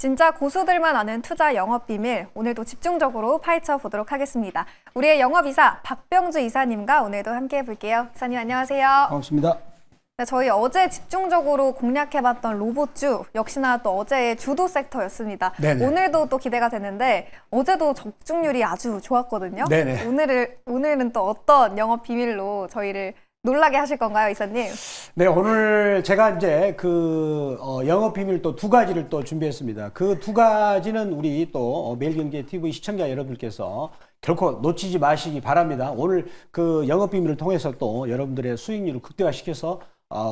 진짜 고수들만 아는 투자 영업 비밀, 오늘도 집중적으로 파헤쳐 보도록 하겠습니다. 우리의 영업이사 박병주 이사님과 오늘도 함께 해볼게요. 이사님 안녕하세요. 반갑습니다. 네, 저희 어제 집중적으로 공략해봤던 로봇주, 역시나 또 어제의 주도 섹터였습니다. 네네. 오늘도 또 기대가 되는데 어제도 적중률이 아주 좋았거든요. 네네. 오늘은 또 어떤 영업 비밀로 저희를 놀라게 하실 건가요, 이사님? 네, 오늘 제가 이제 영업 비밀 또 두 가지를 또 준비했습니다. 그 두 가지는 우리 또 매일경제 TV 시청자 여러분들께서 결코 놓치지 마시기 바랍니다. 오늘 그 영업 비밀을 통해서 또 여러분들의 수익률을 극대화시켜서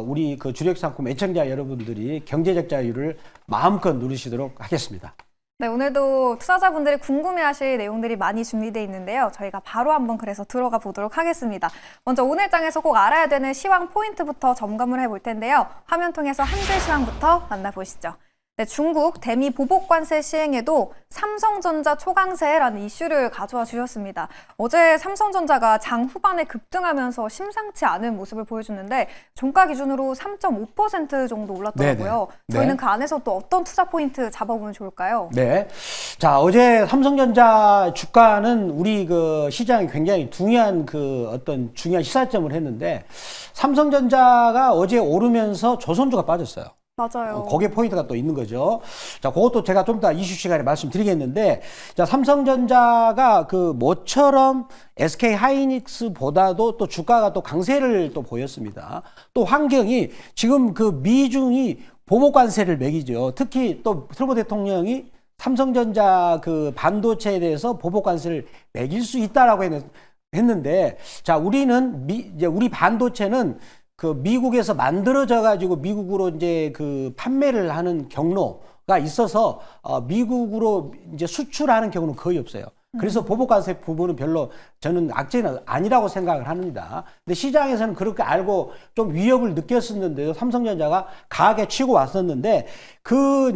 우리 그 주력 상품 애청자 여러분들이 경제적 자유를 마음껏 누리시도록 하겠습니다. 네, 오늘도 투자자분들이 궁금해하실 내용들이 많이 준비되어 있는데요. 저희가 바로 한번 그래서 들어가 보도록 하겠습니다. 먼저 오늘 장에서 꼭 알아야 되는 시황 포인트부터 점검을 해볼 텐데요. 화면 통해서 한 줄 시황부터 만나보시죠. 네, 중국 대미 보복관세 시행에도 삼성전자 초강세라는 이슈를 가져와 주셨습니다. 어제 삼성전자가 장 후반에 급등하면서 심상치 않은 모습을 보여주는데 종가 기준으로 3.5% 정도 올랐더라고요. 네네. 저희는 네. 그 안에서 또 어떤 투자 포인트 잡아보면 좋을까요? 네. 자, 어제 삼성전자 주가는 우리 그 시장이 굉장히 중요한 어떤 중요한 시사점을 했는데 삼성전자가 어제 오르면서 조선주가 빠졌어요. 맞아요. 거기에 포인트가 또 있는 거죠. 자, 그것도 제가 좀 이따 이슈 시간에 말씀드리겠는데, 자, 삼성전자가 모처럼 SK 하이닉스보다도 또 주가가 또 강세를 또 보였습니다. 또 환경이 지금 미중이 보복 관세를 매기죠. 특히 또 트럼프 대통령이 삼성전자 반도체에 대해서 보복 관세를 매길 수 있다라고 했는데, 자, 우리 반도체는 미국에서 만들어져 가지고 미국으로 이제 판매를 하는 경로가 있어서 미국으로 이제 수출하는 경우는 거의 없어요. 그래서 보복관세 부분은 별로 저는 악재는 아니라고 생각을 합니다. 근데 시장에서는 그렇게 알고 좀 위협을 느꼈었는데도 삼성전자가 강하게 치고 왔었는데 그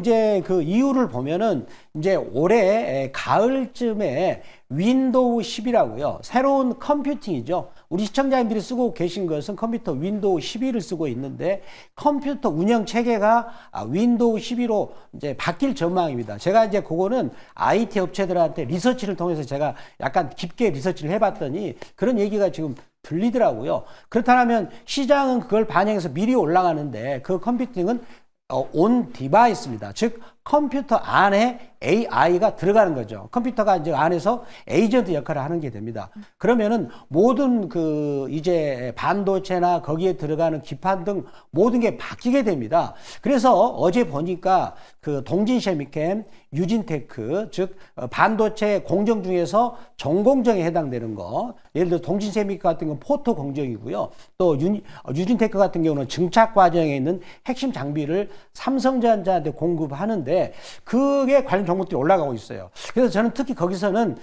이유를 보면은 이제 올해 가을쯤에 윈도우 10이라고요. 새로운 컴퓨팅이죠. 우리 시청자님들이 쓰고 계신 것은 컴퓨터 윈도우 12를 쓰고 있는데 컴퓨터 운영 체계가 윈도우 12로 이제 바뀔 전망입니다. 제가 이제 그거는 IT 업체들한테 리서치를 통해서 제가 약간 깊게 리서치를 해봤더니 그런 얘기가 지금 들리더라고요. 그렇다면 시장은 그걸 반영해서 미리 올라가는데 그 컴퓨팅은 온 디바이스입니다. 즉 컴퓨터 안에 AI가 들어가는 거죠. 컴퓨터가 이제 안에서 에이전트 역할을 하는 게 됩니다. 그러면은 모든 이제 반도체나 거기에 들어가는 기판 등 모든 게 바뀌게 됩니다. 그래서 어제 보니까 동진세미캠, 유진테크, 즉 반도체 공정 중에서 전공정에 해당되는 거, 예를 들어 동진세미캠 같은 건 포토 공정이고요. 또 유진테크 같은 경우는 증착 과정에 있는 핵심 장비를 삼성전자한테 공급하는데 그게 관련 종목들이 올라가고 있어요. 그래서 저는 특히 거기서는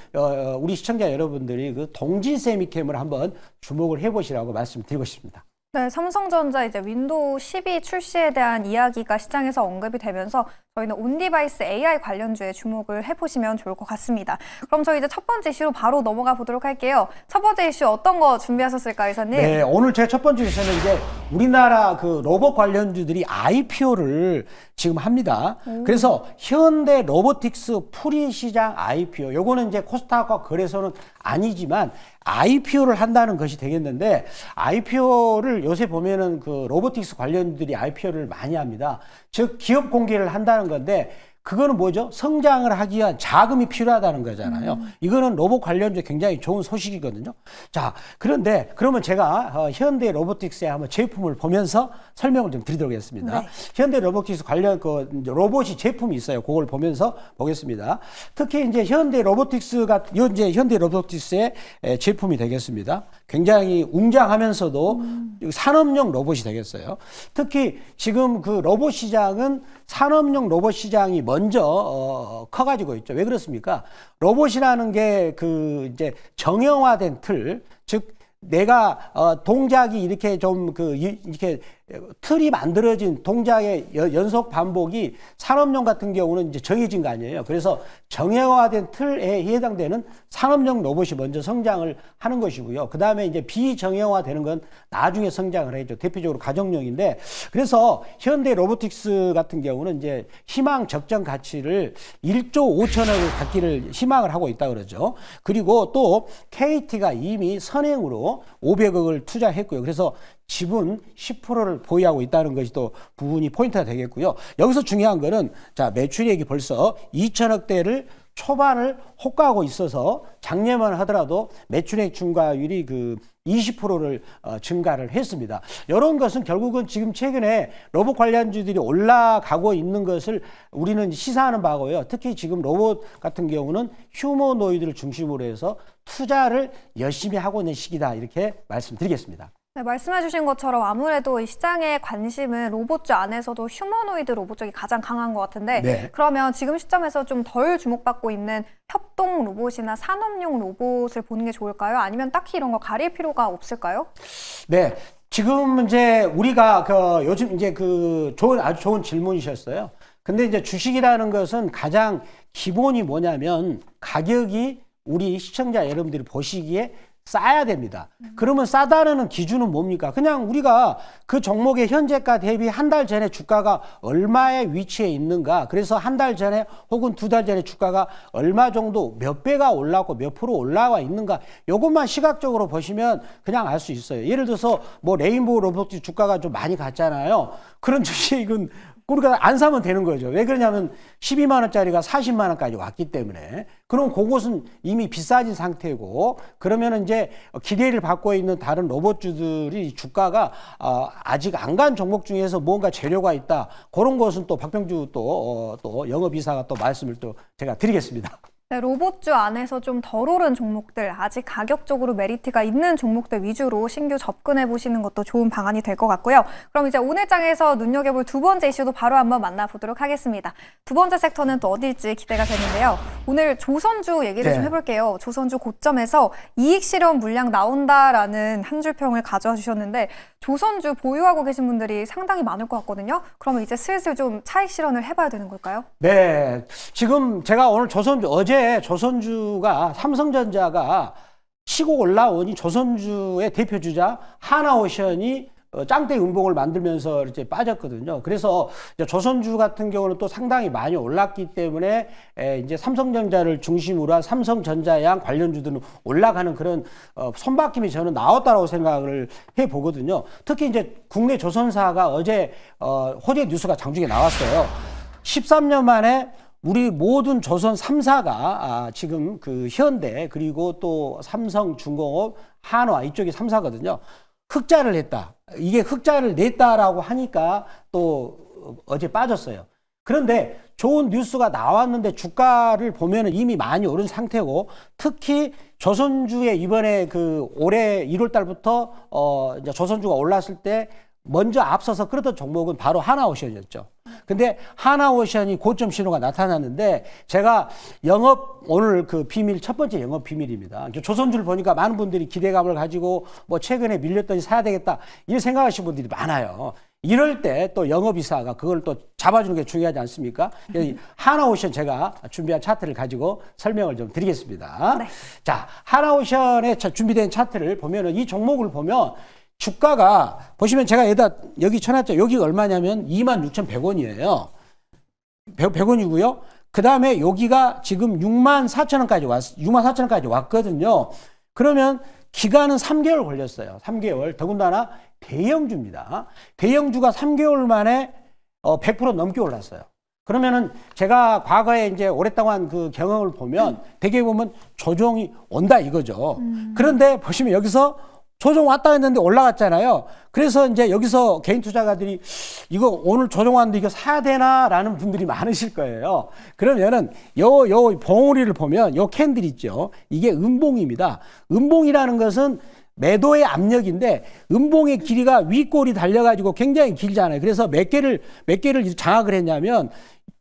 우리 시청자 여러분들이 동진세미캠을 한번 주목을 해보시라고 말씀드리고 싶습니다. 네, 삼성전자 이제 윈도우 12 출시에 대한 이야기가 시장에서 언급이 되면서 저희는 온디바이스 AI 관련주에 주목을 해보시면 좋을 것 같습니다. 그럼 저희 이제 첫 번째 이슈로 바로 넘어가 보도록 할게요. 첫 번째 이슈 어떤 거 준비하셨을까요, 이사님? 네, 오늘 제 첫 번째 이슈는 이제 우리나라 로봇 관련주들이 IPO를 지금 합니다. 그래서 현대 로보틱스 풀이 시장 IPO, 요거는 이제 코스닥과 거래소는 아니지만 IPO를 한다는 것이 되겠는데 IPO를 요새 보면은 로보틱스 관련주들이 IPO를 많이 합니다. 즉 기업 공개를 한다는 건데 그거는 뭐죠? 성장을 하기 위한 자금이 필요하다는 거잖아요. 이거는 로봇 관련주에 굉장히 좋은 소식이거든요. 자, 그런데 그러면 제가 현대 로보틱스의 한번 제품을 보면서 설명을 좀 드리도록 하겠습니다. 네. 현대 로보틱스 관련 로봇이 제품이 있어요. 그걸 보면서 보겠습니다. 특히 이제 현대 로보틱스가 이제 현대 로보틱스의 제품이 되겠습니다. 굉장히 웅장하면서도 산업용 로봇이 되겠어요. 특히 지금 로봇 시장은 산업용 로봇 시장이 먼저 커가지고 있죠. 왜 그렇습니까? 로봇이라는 게 이제 정형화된 틀, 즉 내가 동작이 이렇게 좀 이렇게 틀이 만들어진 동작의 연속 반복이 산업용 같은 경우는 이제 정해진 거 아니에요. 그래서 정형화된 틀에 해당되는 산업용 로봇이 먼저 성장을 하는 것이고요. 그 다음에 이제 비정형화되는 건 나중에 성장을 해죠. 대표적으로 가정용인데, 그래서 현대 로보틱스 같은 경우는 이제 희망 적정 가치를 1조 5천억을 갖기를 희망을 하고 있다 그러죠. 그리고 또 KT가 이미 선행으로 500억을 투자했고요. 그래서 지분 10%를 보유하고 있다는 것이 또 부분이 포인트가 되겠고요. 여기서 중요한 거는 자, 매출액이 벌써 2천억대를 초반을 호가하고 있어서 작년만 하더라도 매출액 증가율이 그 20%를 증가를 했습니다. 이런 것은 결국은 지금 최근에 로봇 관련주들이 올라가고 있는 것을 우리는 시사하는 바고요. 특히 지금 로봇 같은 경우는 휴머노이드를 중심으로 해서 투자를 열심히 하고 있는 시기다, 이렇게 말씀드리겠습니다. 네, 말씀해주신 것처럼 아무래도 이 시장의 관심은 로봇주 안에서도 휴머노이드 로봇 쪽이 가장 강한 것 같은데, 네. 그러면 지금 시점에서 좀 덜 주목받고 있는 협동 로봇이나 산업용 로봇을 보는 게 좋을까요? 아니면 딱히 이런 거 가릴 필요가 없을까요? 네. 지금 이제 우리가 요즘 이제 아주 좋은 질문이셨어요. 근데 이제 주식이라는 것은 가장 기본이 뭐냐면 가격이 우리 시청자 여러분들이 보시기에 싸야 됩니다. 그러면 싸다는 기준은 뭡니까? 그냥 우리가 그 종목의 현재가 대비 한 달 전에 주가가 얼마의 위치에 있는가, 그래서 한 달 전에 혹은 두 달 전에 주가가 얼마 정도 몇 배가 올라왔고 몇 프로 올라와 있는가, 이것만 시각적으로 보시면 그냥 알 수 있어요. 예를 들어서 뭐 레인보우 로보틱 주가가 좀 많이 갔잖아요. 그런 주식은 우리가 안 사면 되는 거죠. 왜 그러냐면 12만 원짜리가 40만 원까지 왔기 때문에. 그럼 그것은 이미 비싸진 상태고, 그러면 이제 기대를 받고 있는 다른 로봇주들이 주가가 아직 안 간 종목 중에서 뭔가 재료가 있다, 그런 것은 또 박병주 또 영업이사가 또 말씀을 또 제가 드리겠습니다. 네, 로봇주 안에서 좀 덜 오른 종목들, 아직 가격적으로 메리트가 있는 종목들 위주로 신규 접근해 보시는 것도 좋은 방안이 될 것 같고요. 그럼 이제 오늘 장에서 눈여겨볼 두 번째 이슈도 바로 한번 만나보도록 하겠습니다. 두 번째 섹터는 또 어딜지 기대가 되는데요. 오늘 조선주 얘기를 좀 해볼게요. 조선주 고점에서 이익 실현 물량 나온다라는 한 줄 평을 가져와 주셨는데, 조선주 보유하고 계신 분들이 상당히 많을 것 같거든요. 그러면 이제 슬슬 좀 차익 실현을 해봐야 되는 걸까요? 네. 지금 제가 오늘 어제 조선주가 삼성전자가 치고 올라오니 조선주의 대표 주자 하나오션이 짱대 음봉을 만들면서 이제 빠졌거든요. 그래서 이제 조선주 같은 경우는 또 상당히 많이 올랐기 때문에 이제 삼성전자를 중심으로 한 삼성전자양 관련주들은 올라가는 그런 손바뀜이 저는 나왔다라고 생각을 해 보거든요. 특히 이제 국내 조선사가 어제 호재 뉴스가 장중에 나왔어요. 13년 만에 우리 모든 조선 3사가 지금 그 현대 그리고 또 삼성중공업, 한화 이쪽이 3사거든요. 흑자를 냈다. 이게 흑자를 냈다라고 하니까 또 어제 빠졌어요. 그런데 좋은 뉴스가 나왔는데 주가를 보면은 이미 많이 오른 상태고, 특히 조선주의 이번에 올해 1월 달부터 이제 조선주가 올랐을 때 먼저 앞서서 그러던 종목은 바로 하나오션이었죠. 근데 하나오션이 고점 신호가 나타났는데, 제가 오늘 비밀, 첫 번째 영업 비밀입니다. 조선주를 보니까 많은 분들이 기대감을 가지고 뭐 최근에 밀렸더니 사야 되겠다, 이렇게 생각하시는 분들이 많아요. 이럴 때 또 영업이사가 그걸 또 잡아주는 게 중요하지 않습니까? 하나오션 제가 준비한 차트를 가지고 설명을 좀 드리겠습니다. 네. 자, 하나오션에 준비된 차트를 보면은 이 종목을 보면 주가가 보시면 제가 여기 쳐놨죠. 여기가 얼마냐면 26,100원이에요. 100원이고요. 그 다음에 여기가 지금 64,000원까지 왔거든요. 그러면 기간은 3개월 걸렸어요. 3개월. 더군다나 대형주입니다. 대형주가 3개월 만에 100% 넘게 올랐어요. 그러면은 제가 과거에 이제 오랫동안 그 경험을 보면 대개 보면 조정이 온다 이거죠. 그런데 보시면 여기서 조정 왔다 했는데 올라갔잖아요. 그래서 이제 여기서 개인 투자가들이 이거 오늘 조정 왔는데 이거 사야 되나라는 분들이 많으실 거예요. 그러면은 요 봉우리를 보면 요 캔들 있죠. 이게 음봉입니다. 음봉이라는 것은 매도의 압력인데, 음봉의 길이가 윗골이 달려가지고 굉장히 길잖아요. 그래서 몇 개를 장악을 했냐면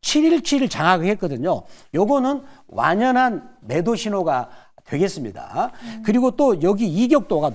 717을 장악을 했거든요. 요거는 완연한 매도 신호가 되겠습니다. 그리고 또 여기 이격도가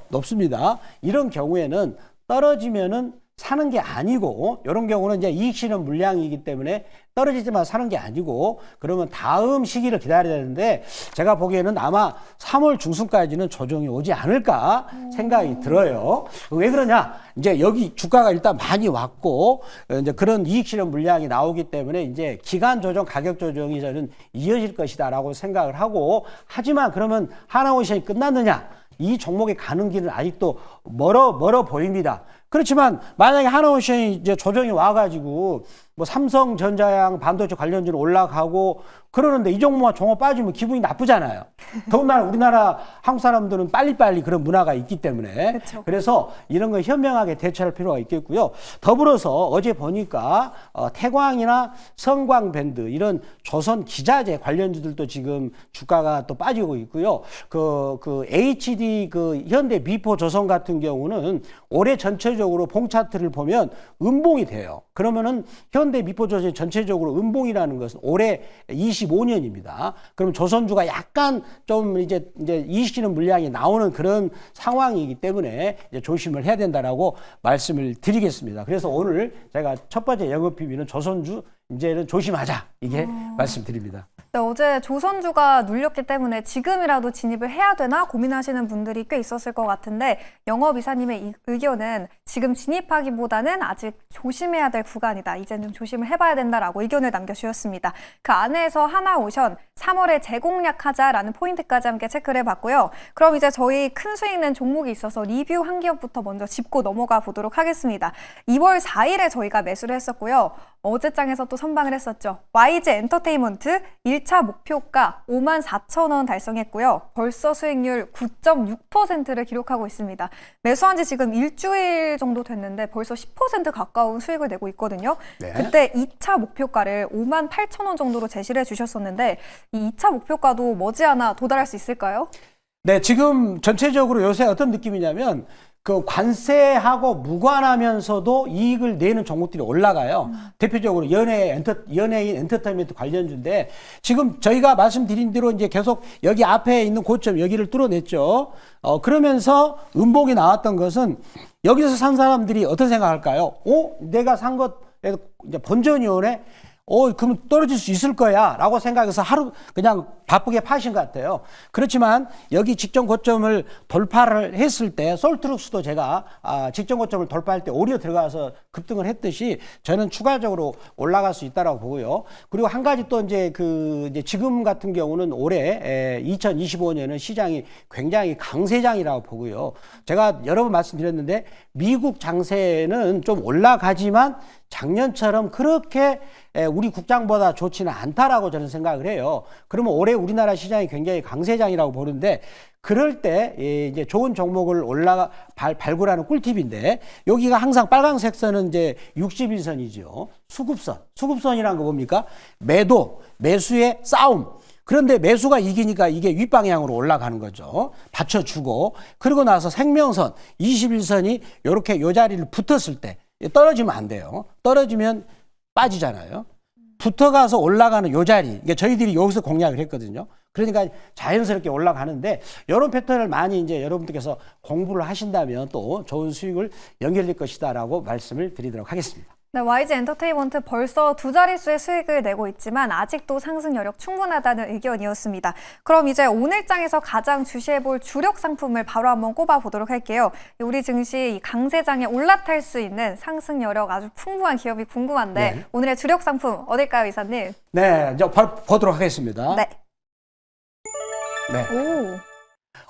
높습니다. 이런 경우에는 떨어지면은 사는 게 아니고, 이런 경우는 이제 이익 실현 물량이기 때문에 떨어지지만 사는 게 아니고, 그러면 다음 시기를 기다려야 되는데, 제가 보기에는 아마 3월 중순까지는 조정이 오지 않을까 생각이 들어요. 왜 그러냐? 이제 여기 주가가 일단 많이 왔고, 이제 그런 이익 실현 물량이 나오기 때문에 이제 기간 조정, 가격 조정이 저는 이어질 것이다라고 생각을 하고, 하지만 그러면 하나오션이 끝났느냐? 이 종목에 가는 길은 아직도 멀어 보입니다. 그렇지만 만약에 하나오션이 이제 조정이 와가지고 뭐 삼성전자양 반도체 관련주는 올라가고 그러는데 이 종목만 종업 빠지면 기분이 나쁘잖아요. 더군다나 우리나라 한국 사람들은 빨리빨리 그런 문화가 있기 때문에 그쵸. 그래서 이런 거 현명하게 대처할 필요가 있겠고요. 더불어서 어제 보니까 태광이나 성광밴드 이런 조선 기자재 관련주들도 지금 주가가 또 빠지고 있고요. 그 HD 그 현대 미포 조선 같은 경우는 올해 전체적으로 봉 차트를 보면 음봉이 돼요. 그러면은 현대 미포조선이 전체적으로 음봉이라는 것은 올해 25년입니다. 그럼 조선주가 약간 좀 이제 이익실현 물량이 나오는 그런 상황이기 때문에 이제 조심을 해야 된다라고 말씀을 드리겠습니다. 그래서 오늘 제가 첫 번째 영업 비밀은 조선주 이제는 조심하자 이게 말씀드립니다. 네, 어제 조선주가 눌렸기 때문에 지금이라도 진입을 해야 되나 고민하시는 분들이 꽤 있었을 것 같은데 영업이사님의 이 의견은 지금 진입하기보다는 아직 조심해야 될 구간이다. 이제는 좀 조심을 해봐야 된다라고 의견을 남겨주셨습니다. 그 안에서 하나오션 3월에 재공략하자라는 포인트까지 함께 체크를 해봤고요. 그럼 이제 저희 큰 수익 낸 종목이 있어서 리뷰 한 기업부터 먼저 짚고 넘어가 보도록 하겠습니다. 2월 4일에 저희가 매수를 했었고요. 어제장에서 또 선방을 했었죠. YG 엔터테인먼트 1차 목표가 54,000원 달성했고요. 벌써 수익률 9.6%를 기록하고 있습니다. 매수한 지 지금 일주일 정도 됐는데 벌써 10% 가까운 수익을 내고 있거든요. 네. 그때 2차 목표가를 58,000원 정도로 제시를 해주셨었는데 이 2차 목표가도 머지않아 도달할 수 있을까요? 네, 지금 전체적으로 요새 어떤 느낌이냐면 그 관세하고 무관하면서도 이익을 내는 종목들이 올라가요. 대표적으로 연예인 엔터테인먼트 관련주인데 지금 저희가 말씀드린 대로 이제 계속 여기 앞에 있는 고점 여기를 뚫어냈죠. 그러면서 음봉이 나왔던 것은 여기서 산 사람들이 어떤 생각할까요? 내가 산 것 이제 본전이 오네. 그럼 떨어질 수 있을 거야 라고 생각해서 하루 그냥 바쁘게 파신 것 같아요. 그렇지만 여기 직전 고점을 돌파를 했을 때 솔트룩스도 제가 직전 고점을 돌파할 때 오히려 들어가서 급등을 했듯이 저는 추가적으로 올라갈 수 있다라고 보고요. 그리고 한 가지 또 이제 이제 지금 같은 경우는 올해 2025년은 시장이 굉장히 강세장이라고 보고요. 제가 여러 번 말씀드렸는데 미국 장세는 좀 올라가지만 작년처럼 그렇게 우리 국장보다 좋지는 않다라고 저는 생각을 해요. 그러면 올해 우리나라 시장이 굉장히 강세장이라고 보는데 그럴 때 이제 좋은 종목을 발굴하는 꿀팁인데 여기가 항상 빨간색 선은 이제 60일선이죠. 수급선이란 거 뭡니까? 매수의 싸움. 그런데 매수가 이기니까 이게 윗방향으로 올라가는 거죠. 받쳐주고 그러고 나서 생명선 21선이 이렇게 요 자리를 붙었을 때 떨어지면 안 돼요. 떨어지면 빠지잖아요. 붙어가서 올라가는 요 자리. 이게 저희들이 여기서 공략을 했거든요. 그러니까 자연스럽게 올라가는데 이런 패턴을 많이 이제 여러분들께서 공부를 하신다면 또 좋은 수익을 연결될 것이다라고 말씀을 드리도록 하겠습니다. 네, YG 엔터테인먼트 벌써 두 자릿수의 수익을 내고 있지만 아직도 상승 여력 충분하다는 의견이었습니다. 그럼 이제 오늘장에서 가장 주시해볼 주력 상품을 바로 한번 꼽아보도록 할게요. 우리 증시 이 강세장에 올라탈 수 있는 상승 여력 아주 풍부한 기업이 궁금한데 네. 오늘의 주력 상품 어딜까요, 이사님? 네, 이제 보도록 하겠습니다. 네. 네. 오.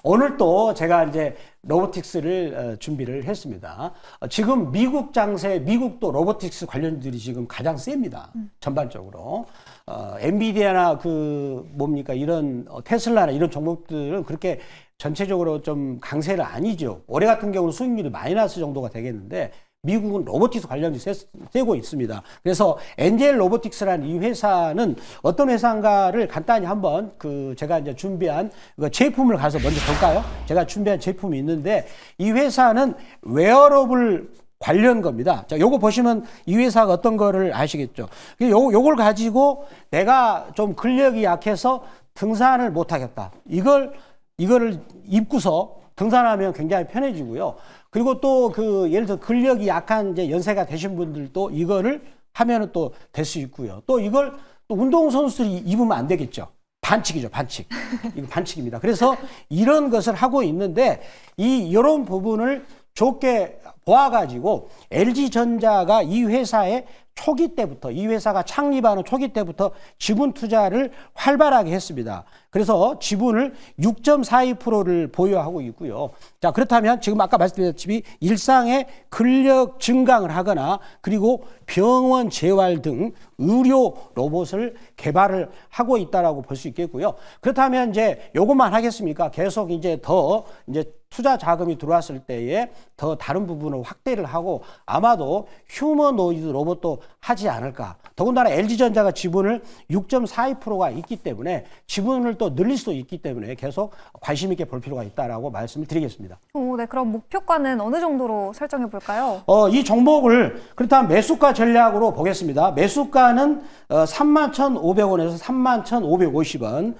오늘 또 제가 이제 로보틱스를 준비를 했습니다. 지금 미국 장세, 미국도 로보틱스 관련들이 지금 가장 셉니다. 전반적으로. 엔비디아나 이런 테슬라나 이런 종목들은 그렇게 전체적으로 좀 강세는 아니죠. 올해 같은 경우는 수익률이 마이너스 정도가 되겠는데 미국은 로보틱스 관련이 세고 있습니다. 그래서 엔젤 로보틱스라는 이 회사는 어떤 회사인가를 간단히 한번 제가 이제 준비한 제품을 가서 먼저 볼까요? 제가 준비한 제품이 있는데 이 회사는 웨어러블 관련 겁니다. 자, 요거 보시면 이 회사가 어떤 거를 아시겠죠? 요걸 가지고 내가 좀 근력이 약해서 등산을 못 하겠다. 이거를 입고서 등산하면 굉장히 편해지고요. 그리고 또 그 예를 들어 근력이 약한 이제 연세가 되신 분들도 이거를 하면은 또 될 수 있고요. 또 이걸 또 운동선수들이 입으면 안 되겠죠. 반칙이죠, 반칙. 이거 반칙입니다. 그래서 이런 것을 하고 있는데 이런 부분을 좋게 보아가지고 LG전자가 이 회사의 초기 때부터 이 회사가 창립하는 초기 때부터 지분 투자를 활발하게 했습니다. 그래서 지분을 6.42%를 보유하고 있고요. 자, 그렇다면 지금 아까 말씀드렸다시피 일상의 근력 증강을 하거나 그리고 병원 재활 등 의료 로봇을 개발을 하고 있다라고 볼 수 있겠고요. 그렇다면 이제 요것만 하겠습니까? 계속 이제 더 이제 투자 자금이 들어왔을 때에 더 다른 부분을 확대를 하고 아마도 휴머노이드 로봇도 하지 않을까. 더군다나 LG전자가 지분을 6.42%가 있기 때문에 지분을 또 늘릴 수도 있기 때문에 계속 관심 있게 볼 필요가 있다라고 말씀을 드리겠습니다. 네, 그럼 목표가는 어느 정도로 설정해 볼까요? 이 종목을 그렇다면 매수가 전략으로 보겠습니다. 매수가는 31,500원에서 31,550원,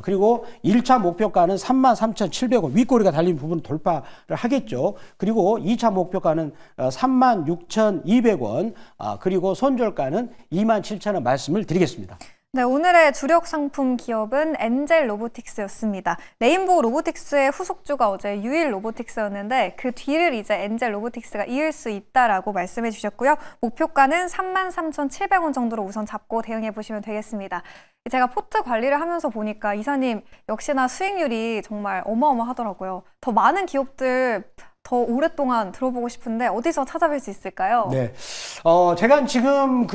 그리고 1차 목표가는 33,700원, 윗꼬리가 달린 부분 돌파를 하겠죠. 그리고 2차 목표가는 36,200원, 그리고 손절가는 27,000원 말씀을 드리겠습니다. 네, 오늘의 주력 상품 기업은 엔젤 로보틱스였습니다. 레인보우 로보틱스의 후속주가 어제 유일 로보틱스였는데 그 뒤를 이제 엔젤 로보틱스가 이을 수 있다라고 말씀해 주셨고요. 목표가는 33,700원 정도로 우선 잡고 대응해 보시면 되겠습니다. 제가 포트 관리를 하면서 보니까 이사님 역시나 수익률이 정말 어마어마하더라고요. 더 많은 기업들 더 오랫동안 들어보고 싶은데 어디서 찾아뵐 수 있을까요? 네. 제가 지금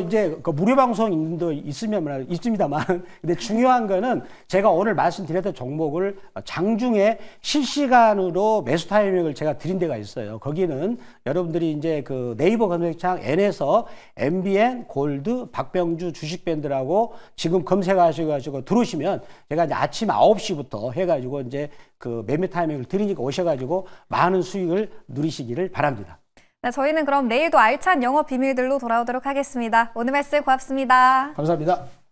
이제 무료 방송도 있습니다만, 근데 중요한 거는 제가 오늘 말씀드렸던 종목을 장중에 실시간으로 매수 타이밍을 제가 드린 데가 있어요. 거기는 여러분들이 이제 그 네이버 검색창 N에서 MBN, 골드, 박병주 주식밴드라고 지금 검색하셔가지고 들어오시면 제가 이제 아침 9시부터 해가지고 이제 그 매매 타이밍을 드리니까 오셔가지고 많은 수익을 누리시기를 바랍니다. 네, 저희는 그럼 내일도 알찬 영업 비밀들로 돌아오도록 하겠습니다. 오늘 말씀 고맙습니다. 감사합니다.